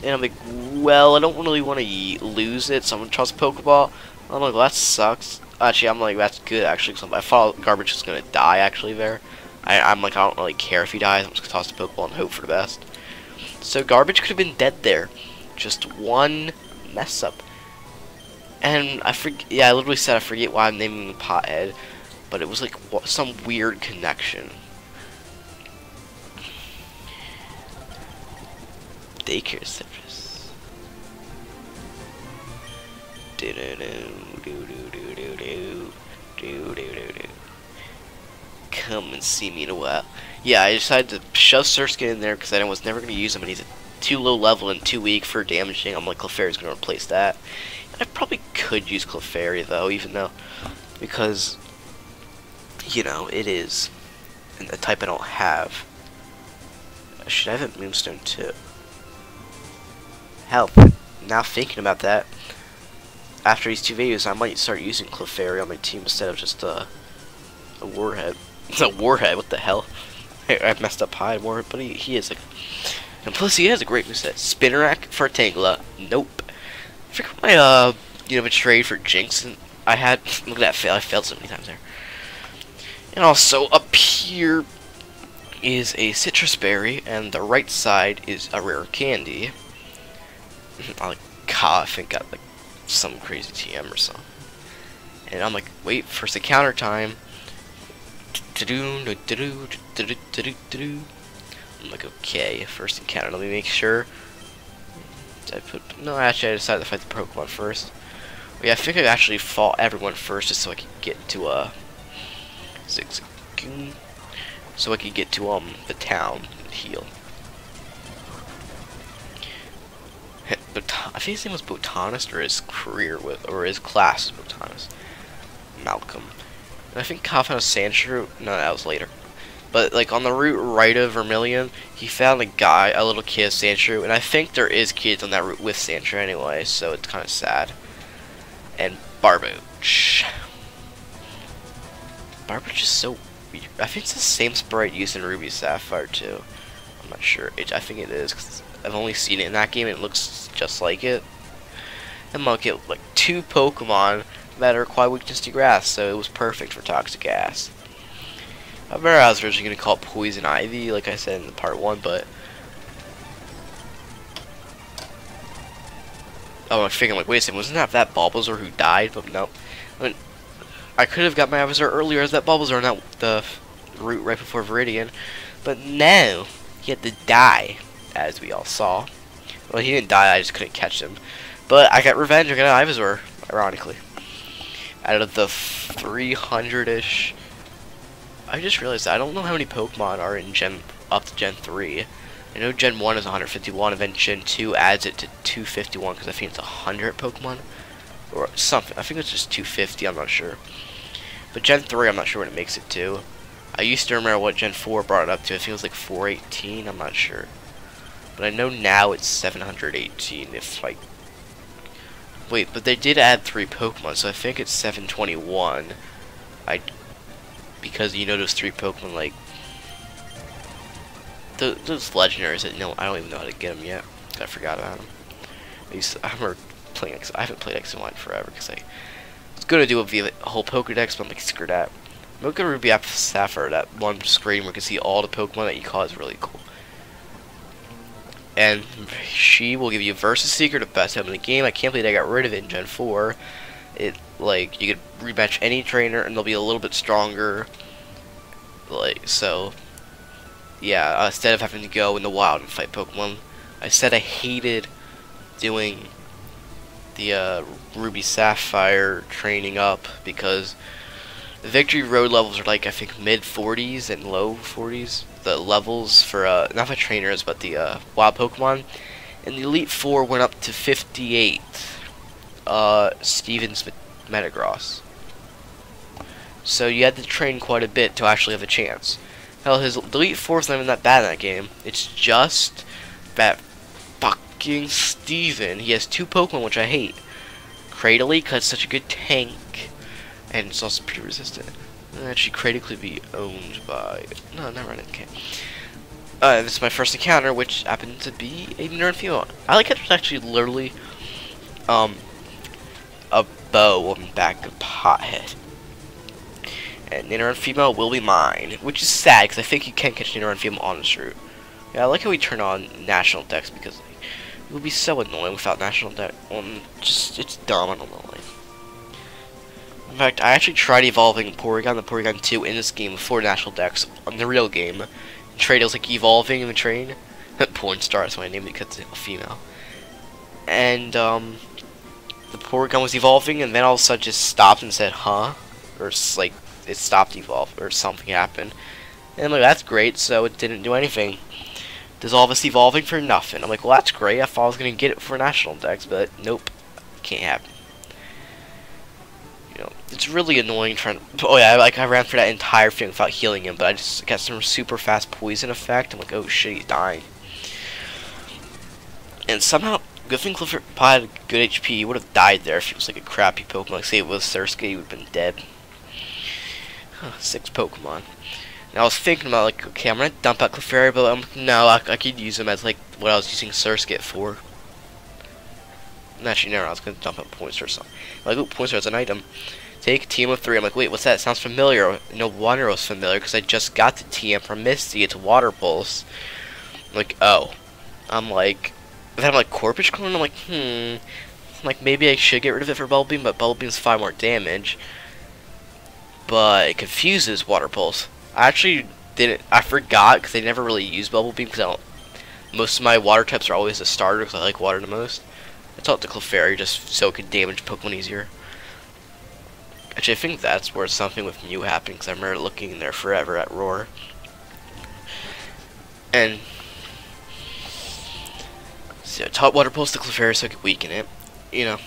And I'm like, well, I don't really want to lose it, so I'm gonna toss a Pokeball. I'm like, well, that sucks. Actually, I'm like, that's good actually, because I thought garbage was gonna die actually there. I'm like, I don't really care if he dies. I'm just gonna toss the Pokeball and hope for the best. So garbage could have been dead there, just one mess up. And I forget. Yeah, I literally said I forget why I'm naming the Pothead, but it was like some weird connection. Daycare citrus. Do do do do do do do do do do do. Come and see me in a while. Yeah, I decided to shove Surskit in there because I was never going to use him, and he's too low level and too weak for damaging. I'm like, Clefairy's going to replace that. And I probably could use Clefairy though, even though, because, you know, it is a type I don't have. Should I have a Moonstone too? Hell, now thinking about that, after these two videos, I might start using Clefairy on my team instead of just a Warhead. It's a Warhead, what the hell? I messed up high Warhead, but he is like, and plus he has a great moveset. Spinnerack for Tangela. Nope. I forgot my betrayed for Jinx, and I had, look at that fail. I failed so many times there. And also up here is a citrus berry, and the right side is a rare candy. I like, I think got like some crazy TM or something. And I'm like, wait, first encounter time. I'm like, okay, first encounter. Let me make sure. No, actually, I decided to fight the Pokemon first. Well, yeah, I think I actually fought everyone first just so I could get to so I could get to the town and heal. I think his name was Botanist, or his career or his class was Botanist. Malcolm. And I think Kyle found a Sandshrew. No, that was later. But like on the route right of Vermilion, he found a little kid Sandshrew, and I think there is kids on that route with Sandshrew anyway, so it's kind of sad. And Barboach. Barboach is so weird. I think it's the same sprite used in Ruby Sapphire too. I'm not sure. I think it is, because I've only seen it in that game and it looks just like it. And I'll get like 2 Pokemon that are quite weakness to grass, so it was perfect for Toxic Gas. However, I was originally going to call it Poison Ivy, like I said in part 1, but oh, I'm thinking like, wait a second, wasn't that Bulbasaur who died? But no, I could have got my Ivysaur earlier as that Bulbasaur on the route right before Viridian, but no, he had to die, as we all saw. Well, he didn't die, I just couldn't catch him. But I got revenge, I got an Ivysaur, ironically. Out of the 300-ish, I just realized I don't know how many Pokemon are in up to Gen 3. I know Gen 1 is 151, and then Gen 2 adds it to 251, because I think it's 100 Pokemon. Or something. I think it's just 250, I'm not sure. But Gen 3, I'm not sure what it makes it to. I used to remember what Gen 4 brought it up to. I think it was like 418, I'm not sure. But I know now it's 718 if like... Wait, but they did add 3 Pokemon, so I think it's 721. Because you know those 3 Pokemon, like... Those legendaries that I don't even know how to get them yet. I forgot about them. I remember playing X. I haven't played X and Y forever because I was gonna do a whole Pokédex, but I'm like, screw that. I'm looking at Ruby Apple Sapphire, that one screen where you can see all the Pokemon that you caught is really cool. And she will give you Versus Seeker, the best item in the game. I can't believe they got rid of it in Gen 4. Like, you could rematch any trainer and they'll be a little bit stronger. Like, so yeah, instead of having to go in the wild and fight Pokemon. I said I hated doing the Ruby Sapphire training up, because the Victory Road levels are like, I think, mid 40s and low 40s. The levels for not the trainers but the wild Pokemon, and the Elite Four went up to 58. Stevens Metagross. So you had to train quite a bit to actually have a chance. Hell, his Elite Four's not even that bad in that game. It's just that fucking Steven. He has 2 Pokemon which I hate. Cradily, because it's such a good tank, and it's also pretty resistant. Actually, Cradily could be owned by... No, never mind. Okay. This is my first encounter, which happened to be a nerd female. I like it. It's actually literally a bow on the back of Pothead. And Niner and female will be mine, which is sad because I think you can catch Niner and female on this route. Yeah, I like how we turn on national decks because like, it would be so annoying without national deck. It's dumb. I don't know. Like, in fact, I actually tried evolving Porygon, the Porygon 2, in this game before national decks on the real game. Trade was like evolving in the train. Porn star is what I named it because it's a female. And the Porygon was evolving, and then all of a sudden just stopped and said, "Huh?" Or like it stopped evolve, or something happened. And I'm like, that's great. So it didn't do anything. Does all this evolving for nothing? I'm like, well, that's great. I thought I was gonna get it for national decks, but nope, can't happen. You know, it's really annoying trying. Oh yeah, I ran for that entire thing without healing him, but I just got some super fast poison effect. I'm like, oh shit, he's dying. And somehow, good thing Clifford had good HP. He would have died there if he was like a crappy Pokemon. Like say it was Surskit, he would have been dead. 6 Pokemon. And I was thinking about like, okay, I'm gonna dump out Clefairy, but no, I could use him as like what I was using Surskit for. And actually, no, I was gonna dump out Points or something. Like, oh, Points as an item. Take TM of 3. I'm like, wait, what's that? It sounds familiar. No wonder it was familiar because I just got the TM from Misty. It's Water Pulse. I'm like, oh. I'm like, then I'm like, Corpus Clone? I'm like, I'm like, maybe I should get rid of it for Bubble Beam, but Bubble Beam's 5 more damage. But it confuses Water Pulse. I actually didn't. I forgot because they never really use Bubble Beam because most of my water types are always a starter because I like water the most. I taught the Clefairy just so it could damage Pokemon easier. Actually, I think that's where something with Mew happened because I remember looking in there forever at Roar. And so I taught Water Pulse to Clefairy so I could weaken it. You know.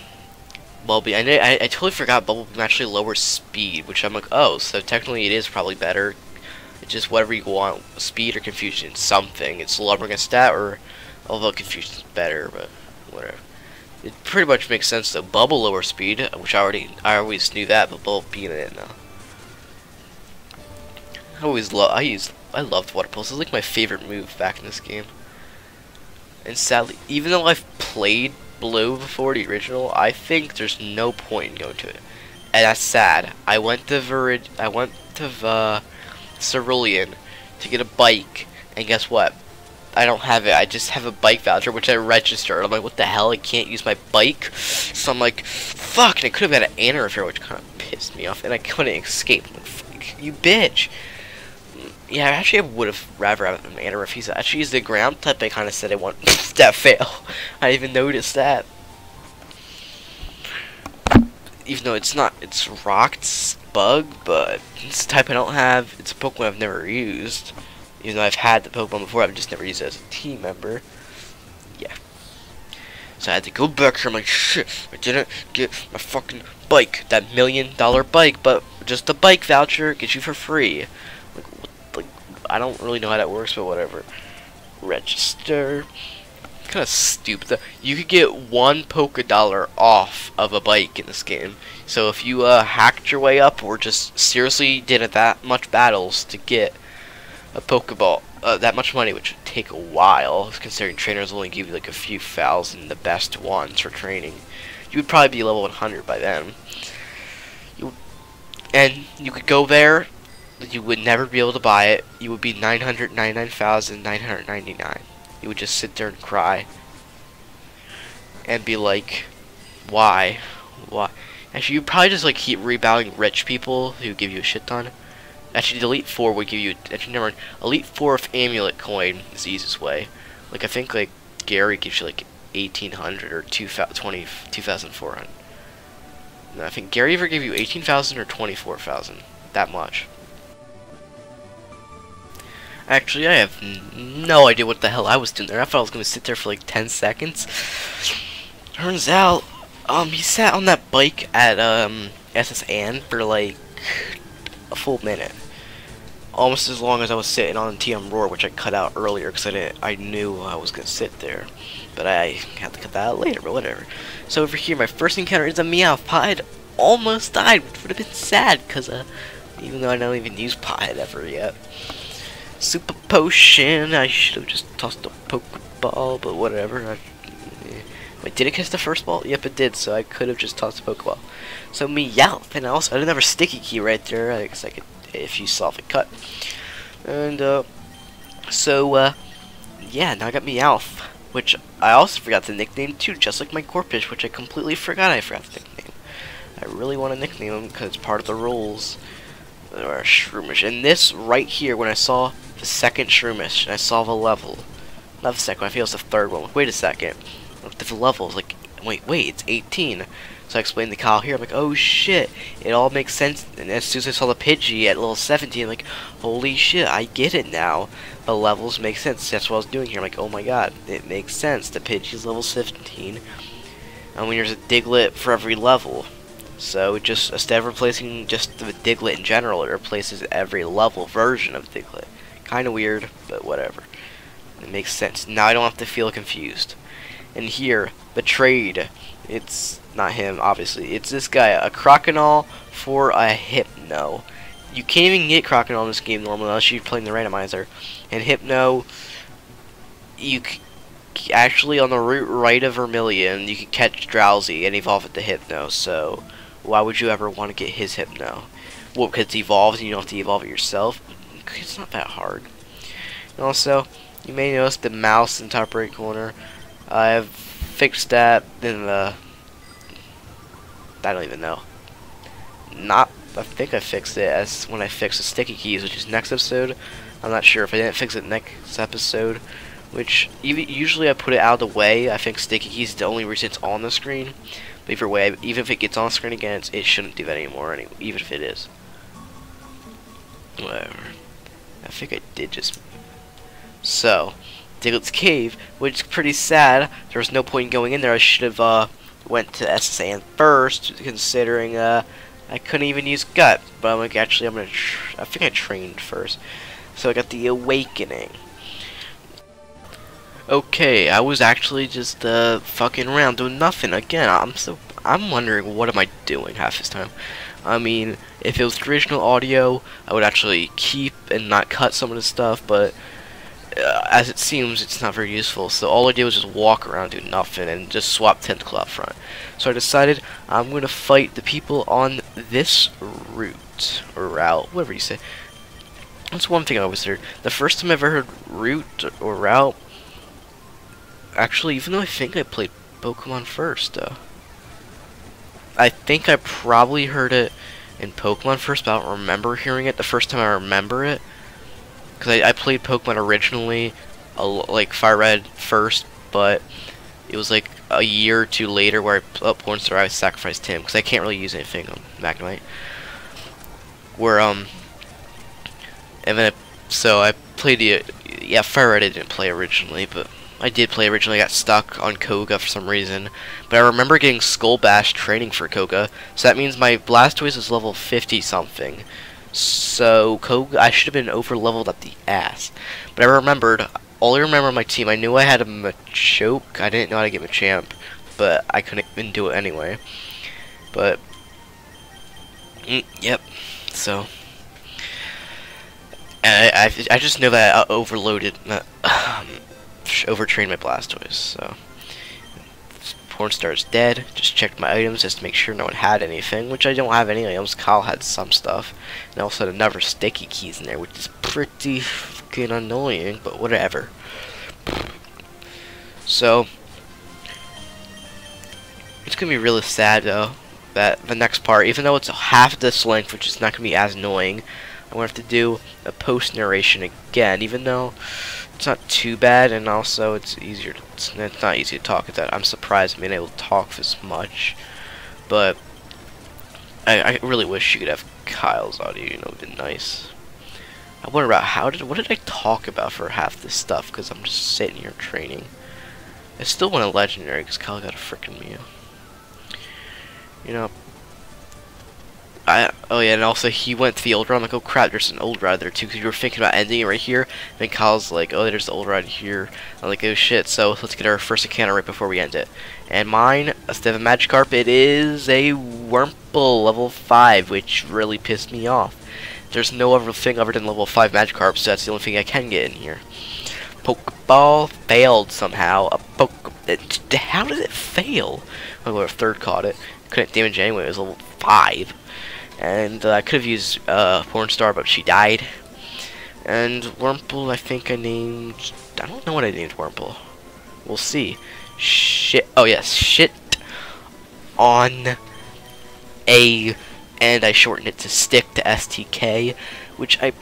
Bubble Beam. I totally forgot Bubble Beam actually lowers speed, which I'm like, oh, so technically it is probably better. It's just whatever you want, speed or confusion, something. It's lowering a stat, or although confusion's better, but whatever. It pretty much makes sense though. Bubble lower speed, which I always knew that, but Bubble Beam it now. I loved Water Pulse. It was like my favorite move back in this game. And sadly, even though I've played Blue before the original, I think there's no point in going to it, and that's sad. I went to Cerulean to get a bike, and guess what? I don't have it. I just have a bike voucher which I registered. I'm like, what the hell? I can't use my bike. So I'm like, fuck. And I could have had an Anarif, which kind of pissed me off, and I couldn't escape. I'm like, fuck, you bitch. Yeah, actually, I would have rather have an Anarif. He's actually the ground type I kind of said I want. That fail. I didn't even noticed that. Even though it's not, it's Rock's Bug, but it's a type I don't have. It's a Pokemon I've never used. Even though I've had the Pokemon before, I've just never used it as a team member. Yeah. So I had to go back here. I'm like, shit, I didn't get my fucking bike. That $1 million bike, but just the bike voucher gets you for free. I don't really know how that works, but whatever. Register. Kind of stupid though. You could get 1 Poké-Dollar off of a bike in this game. So if you hacked your way up or just seriously did that much battles to get a Pokeball, that much money, which would take a while, considering trainers only give you like a few thousand, the best ones for training. You would probably be level 100 by then. And you could go there. You would never be able to buy it. You would be 999,999. You would just sit there and cry and be like, why? Actually, you'd probably just like keep rebattling rich people who give you a shit ton. Actually, the Elite Four would give you. Actually, never mind. Elite Four with Amulet coin is the easiest way. Like I think like Gary gives you like 1800 or 2400. No, I think Gary ever gave you 18,000 or 24,000. That much. Actually, I have no idea what the hell I was doing there. I thought I was going to sit there for like 10 seconds. Turns out, he sat on that bike at, SS Ann for like a full minute. Almost as long as I was sitting on TM Roar, which I cut out earlier because I knew I was going to sit there. But I had to cut that out later, but whatever. So over here, my first encounter is a Meowth. Pothead almost died, which would have been sad because, even though I don't even use Pothead ever yet. Super Potion, I should have just tossed a Pokeball, but whatever. Wait, did it catch the first ball? Yep, it did, so I could have just tossed a Pokeball. So Meowth, and also I didn't have a sticky key right there, because I could, if you saw it cut. And, yeah, now I got Meowth, which I also forgot to nickname too, just like my Corphish, which I completely forgot I forgot to nickname. I really want to nickname him because it's part of the rules. Or Shroomish. And this right here, when I saw the second Shroomish, and I saw the level. Not the second, I feel it's the third one. Wait a second. The level is like, wait, it's 18. So I explained to Kyle here, I'm like, oh shit, it all makes sense. And as soon as I saw the Pidgey at level 17, I'm like, holy shit, I get it now. The levels make sense. That's what I was doing here. I'm like, oh my god, it makes sense. The Pidgey's level 17. And when there's a Diglett for every level. So just instead of replacing just the Diglett in general, it replaces every level version of Diglett. Kind of weird, but whatever. It makes sense. Now I don't have to feel confused. And here, Betrayed. It's not him, obviously. It's this guy, a Croconaw for a Hypno. You can't even get Croconaw in this game normally unless you're playing the Randomizer. And Hypno, you actually on the route right of Vermilion, you can catch Drowsy and evolve it to Hypno. So why would you ever want to get his Hypno? Well, because it's evolved and you don't have to evolve it yourself. It's not that hard. And also, you may notice the mouse in the top right corner. I've fixed that in the... I don't even know. I think I fixed it as when I fixed the sticky keys, which is next episode. I'm not sure if I didn't fix it next episode. Which, usually I put it out of the way. I think sticky keys is the only reason it's on the screen. But either way, even if it gets on the screen again, it shouldn't do that anymore, even if it is. Whatever. I think I did just... So, Diglett's Cave, which is pretty sad. There was no point in going in there. I should have went to SS Ann first, considering I couldn't even use Gut. But I'm like, actually, I think I trained first. So I got the Awakening. Okay, I was actually just fucking around doing nothing again. I'm wondering what am I doing half this time. I mean, if it was traditional audio, I would actually keep and not cut some of the stuff, but as it seems, it's not very useful. So all I did was just walk around, do nothing, and just swap Tentacle out front. So I decided I'm going to fight the people on this route, or route, whatever you say. That's one thing I always heard. The first time I ever heard route or route, actually, even though I think I played Pokemon first, I think I probably heard it in Pokemon first, but I don't remember hearing it the first time I remember it. Because I played Pokemon originally, like Fire Red first, but it was like a year or two later where I sacrificed him, because I can't really use anything on Magnemite. Where, and then, so I played yeah, Fire Red I didn't play originally, but I did play originally. I got stuck on Koga for some reason. But I remember getting Skull Bash training for Koga. So that means my Blastoise is level 50 something. So Koga, I should have been over leveled up the ass. But I remembered, all I remember on my team, I knew I had a Machoke. I didn't know how to get Machamp, but I couldn't even do it anyway. But, yep, so. And I just know that I overloaded, overtrained my Blastoise, so. Pornstar's dead. Just checked my items just to make sure no one had anything, which I don't have any items. Kyle had some stuff. And I also had another sticky keys in there, which is pretty fucking annoying, but whatever. So, it's gonna be really sad though, that the next part, even though it's half this length, which is not gonna be as annoying, I'm gonna have to do a post narration again, even though it's not too bad, and also it's easier. It's not easy to talk. I'm surprised I'm being able to talk this much, but I really wish you could have Kyle's audio. You know, it'd been nice. I wonder about what did I talk about for half this stuff? Because I'm just sitting here training. I still want a legendary because Kyle got a frickin' Mew. You know. Oh yeah, and also he went to the old ride. I'm like, oh crap, there's an old ride there too. Because you were thinking about ending it right here, and then Kyle's like, oh, there's the old ride here. I'm like, oh shit. So let's get our first encounter right before we end it. And mine, instead of a Magikarp, it is a Wurmple level 5, which really pissed me off. There's no other thing other than level 5 Magikarp, so that's the only thing I can get in here. Pokeball failed somehow. How did it fail? Well, our third caught it. Couldn't damage anyway. It was level 5. And I could have used Porn Star, but she died. And Wurmple, I think I named... I don't know what I named Wurmple. We'll see. Shit. Oh, yes. Shit on a... And I shortened it to Stick to STK, which I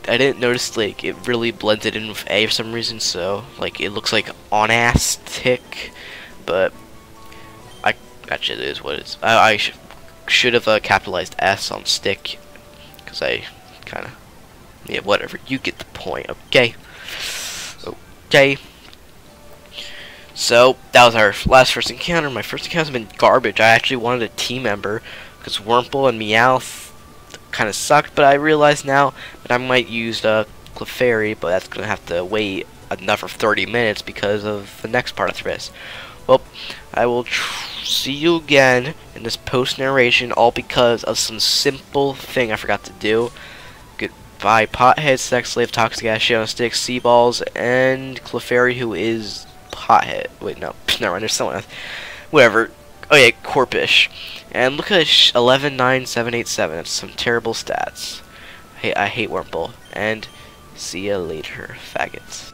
didn't notice, like, it really blended in with A for some reason, so, like, it looks like on-ass tick, but actually it is what it is. I should have capitalized S on Stick, because I kind of, yeah, whatever, you get the point, okay? Okay. So, that was our first encounter. My first encounter's been garbage. I actually wanted a team member, because Wurmple and Meowth kind of sucked, but I realize now that I might use Clefairy, but that's going to have to wait another 30 minutes because of the next part of this. Well, I will see you again in this post-narration, all because of some simple thing I forgot to do. Goodbye, Pothead, Sex Slave, Toxic Ass, Shit on Sticks, Seaballs, and Clefairy, who is Pothead. Wait, no, never mind, there's someone else. Whatever. Oh yeah, Corpish. And look at 119787. That's some terrible stats. Hey, I hate Wurmple. And see ya later, faggots.